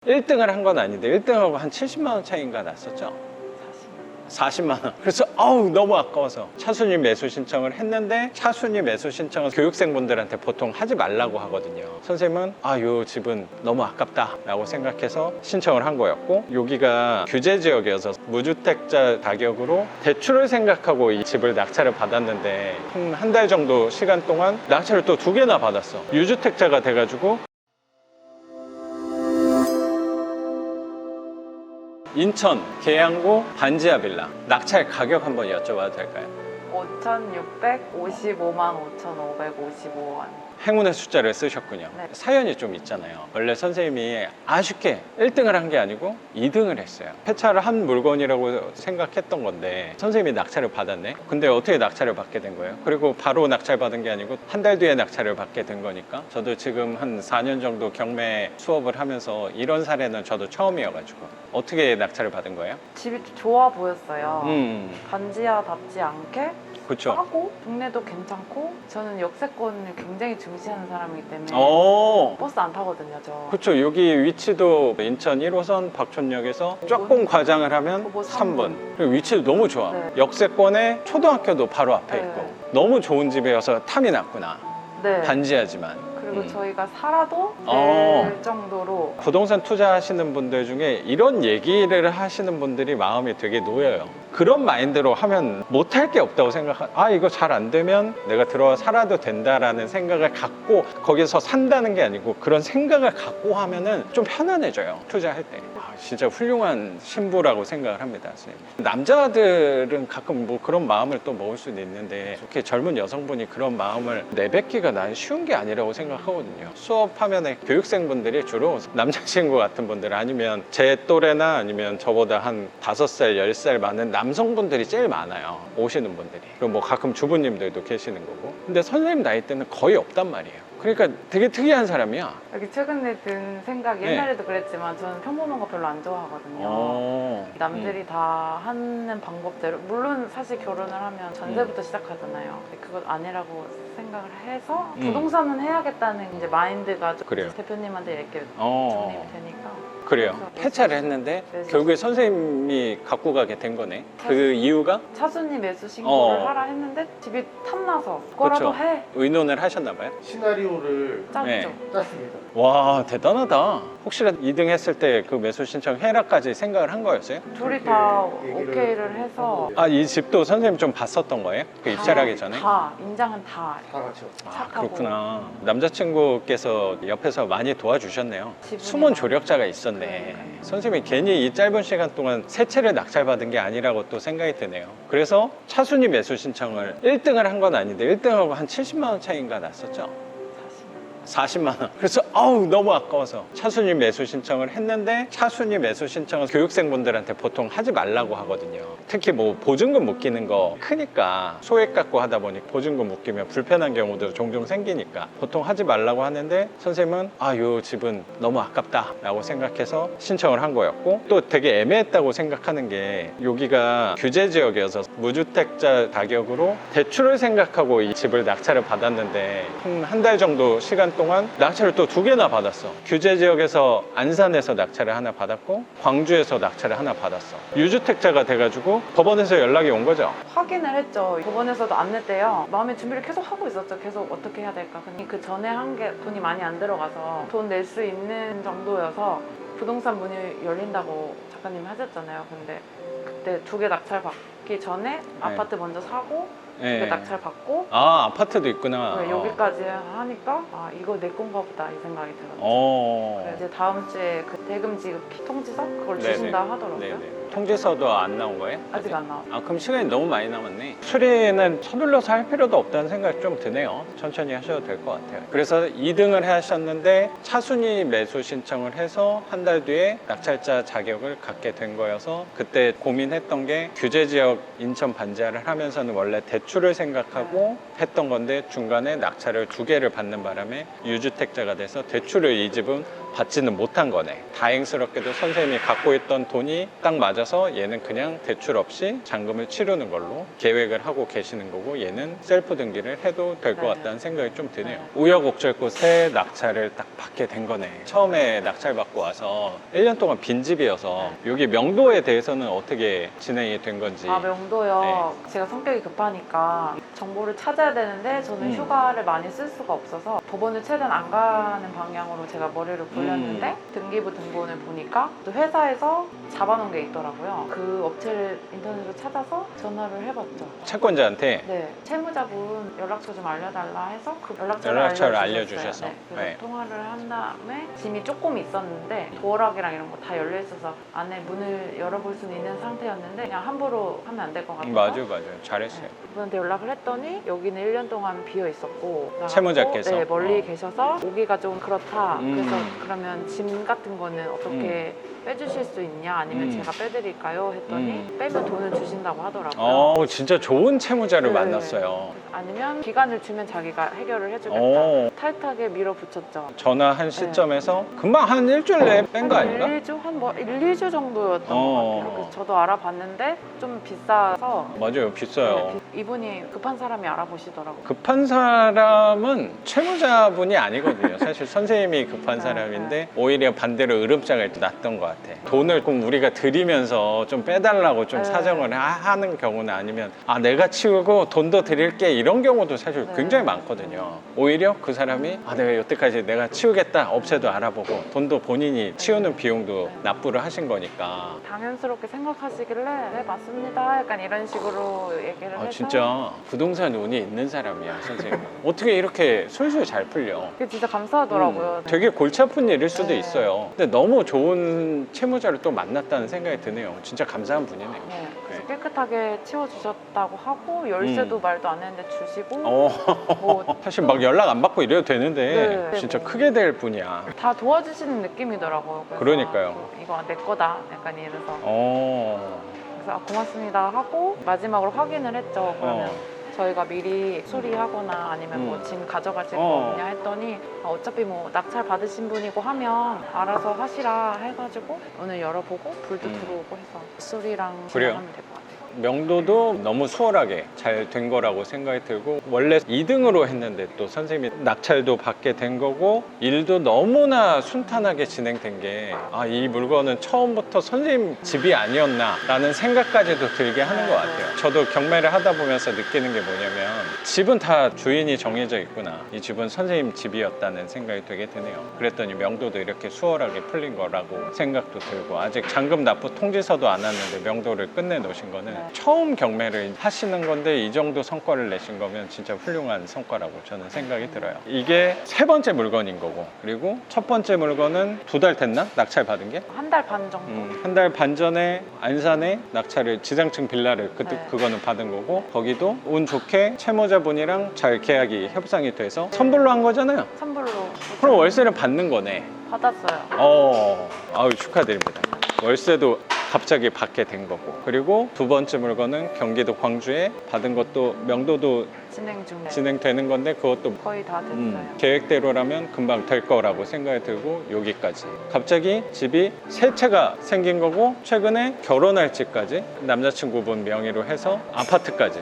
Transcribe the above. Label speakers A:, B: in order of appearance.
A: 1등을 한 건 아닌데 1등하고 한 70만 원 차이인가 났었죠? 40만 원. 그래서 너무 아까워서 차순위 매수 신청을 했는데, 차순위 매수 신청은 교육생분들한테 보통 하지 말라고 하거든요. 선생님은 요 집은 너무 아깝다 라고 생각해서 신청을 한 거였고, 여기가 규제 지역이어서 무주택자 자격으로 대출을 생각하고 이 집을 낙찰을 받았는데, 한 달 정도 시간 동안 낙찰을 또 2개나 받았어. 유주택자가 돼가지고 인천 계양구 반지하 빌라 낙찰 가격 한번 여쭤봐도 될까요?
B: 5,655만 5,555원.
A: 행운의 숫자를 쓰셨군요.
B: 네.
A: 사연이 좀 있잖아요. 원래 선생님이 아쉽게 1등을 한 게 아니고 2등을 했어요. 폐차를 한 물건이라고 생각했던 건데 선생님이 낙찰을 받았네. 근데 어떻게 낙찰을 받게 된 거예요? 그리고 바로 낙찰 받은 게 아니고 한 달 뒤에 낙찰을 받게 된 거니까. 저도 지금 한 4년 정도 경매 수업을 하면서 이런 사례는 저도 처음이어가지고. 어떻게 낙찰을 받은 거예요?
B: 집이 좋아 보였어요. 반지하답지 않게
A: 그렇죠.
B: 싸고 동네도 괜찮고, 저는 역세권을 굉장히 중시하는 사람이기 때문에 버스 안 타거든요, 저.
A: 그렇죠. 여기 위치도 인천 1호선 박촌역에서 조금 과장을 하면
B: 뭐
A: 3분. 그리고 위치도 너무 좋아.
B: 네.
A: 역세권에 초등학교도 바로 앞에
B: 네.
A: 있고 너무 좋은 집이어서 탐이 났구나.
B: 네.
A: 반지하지만.
B: 그리고 저희가 살아도
A: 어.
B: 될 정도로.
A: 부동산 투자하시는 분들 중에 이런 얘기를 하시는 분들이 마음이 되게 놓여요. 그런 마인드로 하면 못할 게 없다고 이거 잘 안 되면 내가 들어와 살아도 된다라는 생각을 갖고 거기서 산다는 게 아니고 그런 생각을 갖고 하면은 좀 편안해져요, 투자할 때. 진짜 훌륭한 신부라고 생각을 합니다, 선생님. 남자들은 가끔 뭐 그런 마음을 또 먹을 수는 있는데, 그렇게 젊은 여성분이 그런 마음을 내뱉기가 난 쉬운 게 아니라고 생각하거든요. 수업하면 교육생분들이 주로 남자친구 같은 분들, 아니면 제 또래나 아니면 저보다 한 5살, 10살 많은 남성분들이 제일 많아요, 오시는 분들이. 그리고 뭐 가끔 주부님들도 계시는 거고. 근데 선생님 나이 때는 거의 없단 말이에요. 그러니까 되게 특이한 사람이야.
B: 여기 최근에 든 생각이,
A: 네.
B: 옛날에도 그랬지만 저는 평범한 거 별로 안 좋아하거든요. 남들이 다 하는 방법대로, 물론 사실 결혼을 하면 전세부터 시작하잖아요. 그건 아니라고 생각을 해서 부동산은 해야겠다는 이제 마인드가 좀
A: 그래요.
B: 대표님한테 이렇게
A: 어.
B: 정립이 되니까.
A: 그래요.
B: 그래서
A: 폐차를 했는데
B: 매수
A: 결국에 선생님이 갖고 가게 된 거네. 그 이유가
B: 차순위 매수 신고를
A: 어.
B: 하라 했는데 집이 탐나서 그거라도
A: 그쵸.
B: 해.
A: 의논을 하셨나 봐요.
C: 시나리오를
B: 짰죠.
A: 네.
C: 짰습니다.
A: 와, 대단하다. 혹시라도 2등 했을 때 그 매수 신청 해라까지 생각을 한 거였어요?
B: 둘이 다
C: 얘기를
B: 오케이를 해서
A: 이 집도 선생님 좀 봤었던 거예요? 그 입찰하기 전에?
B: 다 인장은 다
C: 다 같이 왔어요.
B: 착하고.
A: 그렇구나. 남자친구께서 옆에서 많이 도와주셨네요.
B: 지분이
A: 숨은
B: 많아요.
A: 조력자가 있었네.
B: 그러니까요.
A: 선생님이 괜히 이 짧은 시간 동안 세 채를 낙찰받은 게 아니라고 또 생각이 드네요. 그래서 차순위 매수 신청을 1등을 한 건 아닌데 1등하고 한 70만 원 차이인가 났었죠? 40만 원. 그래서 너무 아까워서 차순위 매수 신청을 했는데, 차순위 매수 신청은 교육생분들한테 보통 하지 말라고 하거든요. 특히 뭐 보증금 묶이는 거 크니까, 소액 갖고 하다 보니 보증금 묶이면 불편한 경우도 종종 생기니까 보통 하지 말라고 하는데, 선생님은 요 집은 너무 아깝다 라고 생각해서 신청을 한 거였고, 또 되게 애매했다고 생각하는 게, 여기가 규제 지역이어서 무주택자 자격으로 대출을 생각하고 이 집을 낙찰을 받았는데, 한 달 정도 시간 동안 낙찰을 또 2개나 받았어. 규제 지역에서 안산에서 낙찰을 하나 받았고, 광주에서 낙찰을 하나 받았어. 유주택자가 돼가지고 법원에서 연락이 온 거죠.
B: 확인을 했죠. 법원에서도 안 냈대요. 마음의 준비를 계속 하고 있었죠. 계속 어떻게 해야 될까. 근데 그 전에 한 게 돈이 많이 안 들어가서 돈 낼 수 있는 정도여서 부동산 문이 열린다고 작가님이 하셨잖아요. 근데 그때 2개 낙찰 받기 전에 아파트 먼저 사고, 2개 낙찰 받고,
A: 아파트도 있구나.
B: 여기까지 하니까 이거 내 건가 보다 이 생각이 들었죠. 그래서 이제 다음 주에 그 대금 지급 통지서 그걸
A: 네네.
B: 주신다 하더라고요.
A: 네네. 통지서도 안 나온 거예요?
B: 아직 안 나왔어요.
A: 그럼 시간이 너무 많이 남았네. 수리는 서둘러서 할 필요도 없다는 생각이 좀 드네요. 천천히 하셔도 될 것 같아요. 그래서 2등을 하셨는데 차순위 매수 신청을 해서 한 달 뒤에 낙찰자 자격을 갖게 된 거여서, 그때 고민했던 게 규제 지역 인천 반지하를 하면서는 원래 대출을 생각하고 했던 건데 중간에 낙찰을 2개를 받는 바람에 유주택자가 돼서 대출을 이 집은 받지는 못한 거네. 다행스럽게도 선생님이 갖고 있던 돈이 딱 맞아서 얘는 그냥 대출 없이 잔금을 치르는 걸로 계획을 하고 계시는 거고, 얘는 셀프 등기를 해도 될 것
B: 네.
A: 같다는 생각이 좀 드네요.
B: 네.
A: 우여곡절 끝에 새 낙찰을 딱 받게 된 거네. 처음에 낙찰 받고 와서 1년 동안 빈집이어서 여기 명도에 대해서는 어떻게 진행이 된 건지.
B: 아, 명도요.
A: 네.
B: 제가 성격이 급하니까 정보를 찾아야 되는데 저는 휴가를 많이 쓸 수가 없어서 법원을 최대한 안 가는 방향으로 제가 머리를 굴렸는데 등기부 등본을 보니까 또 회사에서 잡아놓은 게 있더라고요. 그 업체를 인터넷으로 찾아서 전화를 해봤죠.
A: 채권자한테
B: 네, 채무자분 연락처 좀 알려달라 해서 그 연락처를
A: 연락처를
B: 알려주셨어요.
A: 알려주셔서.
B: 네, 그래서
A: 네.
B: 통화를 한 다음에 짐이 조금 있었는데 도어락이랑 이런 거 다 열려 있어서 안에 문을 열어볼 수는 있는 상태였는데 그냥 함부로 하면 안 될 것 같아서
A: 맞아요. 잘했어요.
B: 그분한테 연락을 했더니 여기는 1년 동안 비어 있었고 나갔고,
A: 채무자께서?
B: 네, 멀리
A: 어.
B: 계셔서 오기가 좀 그렇다. 그래서
A: 음.
B: 그러면 짐 같은 거는 어떻게 빼주실 수 있냐 아니면 제가 빼드릴까요? 했더니 빼면 돈을 주신다고 하더라고요.
A: 진짜 좋은 채무자를
B: 네.
A: 만났어요.
B: 아니면 기간을 주면 자기가 해결을 해주겠다.
A: 오.
B: 타이트하게 밀어붙였죠.
A: 전화한 시점에서 금방 한 일주일 내에 뺀 거 아닌가?
B: 1, 2주? 한 1, 2주 정도였던 것 같아요. 그래서 저도 알아봤는데 좀 비싸서
A: 맞아요. 비싸요.
B: 네, 이분이 급한 사람이 알아보시더라고요.
A: 급한 사람은 채무자분이 아니거든요. 사실 선생님이 급한
B: 네,
A: 사람인데 오히려 반대로 으름장을 놨던 것 같아. 돈을 좀 우리가 드리면서 좀 빼달라고 좀
B: 네.
A: 사정을 하는 경우는 아니면 내가 치우고 돈도 드릴게 이런 경우도 사실
B: 네.
A: 굉장히 많거든요. 오히려 그 사람이 내가 여태까지 내가 치우겠다 업체도 알아보고 돈도 본인이 치우는 비용도 납부를 하신 거니까.
B: 당연스럽게 생각하시길래 네 맞습니다 약간 이런 식으로 얘기를 해서
A: 진짜 부동산 운이 있는 사람이야 선생님. 어떻게 이렇게 술술 잘 풀려.
B: 그게 진짜 감사하더라고요. 네.
A: 되게 골치 아픈 일일 수도
B: 네.
A: 있어요. 근데 너무 좋은 채무자를 또 만났다는 생각이 드네요. 진짜 감사한 분이네요.
B: 네, 그래서
A: 네.
B: 깨끗하게 치워주셨다고 하고 열쇠도 말도 안 했는데 주시고 뭐
A: 사실 막 연락 안 받고 이래도 되는데
B: 네.
A: 진짜
B: 뭐.
A: 크게 될 분이야.
B: 다 도와주시는 느낌이더라고요. 그래서
A: 그러니까요.
B: 이거 내 거다 약간 이래서 그래서
A: 고맙습니다.
B: 고맙습니다 하고 마지막으로 확인을 했죠. 그러면 저희가 미리 수리하거나 아니면 뭐 짐 가져가실 거 없냐 했더니 어차피 뭐 낙찰 받으신 분이고 하면 알아서 하시라 해가지고 오늘 열어보고 불도 들어오고 해서 수리랑
A: 그래요?
B: 하면 될 것 같아요.
A: 명도도 너무 수월하게 잘 된 거라고 생각이 들고, 원래 2등으로 했는데 또 선생님이 낙찰도 받게 된 거고 일도 너무나 순탄하게 진행된 게 이 물건은 처음부터 선생님 집이 아니었나 라는 생각까지도 들게 하는 것 같아요. 저도 경매를 하다 보면서 느끼는 게 뭐냐면 집은 다 주인이 정해져 있구나, 이 집은 선생님 집이었다는 생각이 되게 드네요. 그랬더니 명도도 이렇게 수월하게 풀린 거라고 생각도 들고, 아직 잔금 납부 통지서도 안 왔는데 명도를 끝내 놓으신 거는 처음 경매를 하시는 건데 이 정도 성과를 내신 거면 진짜 훌륭한 성과라고 저는 생각이 들어요. 이게 세 번째 물건인 거고, 그리고 첫 번째 물건은 2달 됐나? 낙찰 받은 게?
B: 한 달 반 정도.
A: 한 달 반 전에 안산에 낙찰을, 지상층 빌라를
B: 네.
A: 그거는 받은 거고, 거기도 운 좋게 채무자분이랑 잘 계약이 협상이 돼서 선불로 한 거잖아요.
B: 선불로
A: 그럼 월세를 받는 거네.
B: 받았어요.
A: 아유, 축하드립니다. 월세도 갑자기 받게 된 거고, 그리고 두 번째 물건은 경기도 광주에 받은 것도 명도도
B: 진행 중.
A: 진행되는 건데 그것도
B: 거의 다 됐어요.
A: 계획대로라면 금방 될 거라고 생각이 들고, 여기까지 갑자기 집이 세 채가 생긴 거고, 최근에 결혼할 집까지 남자친구분 명의로 해서 아파트까지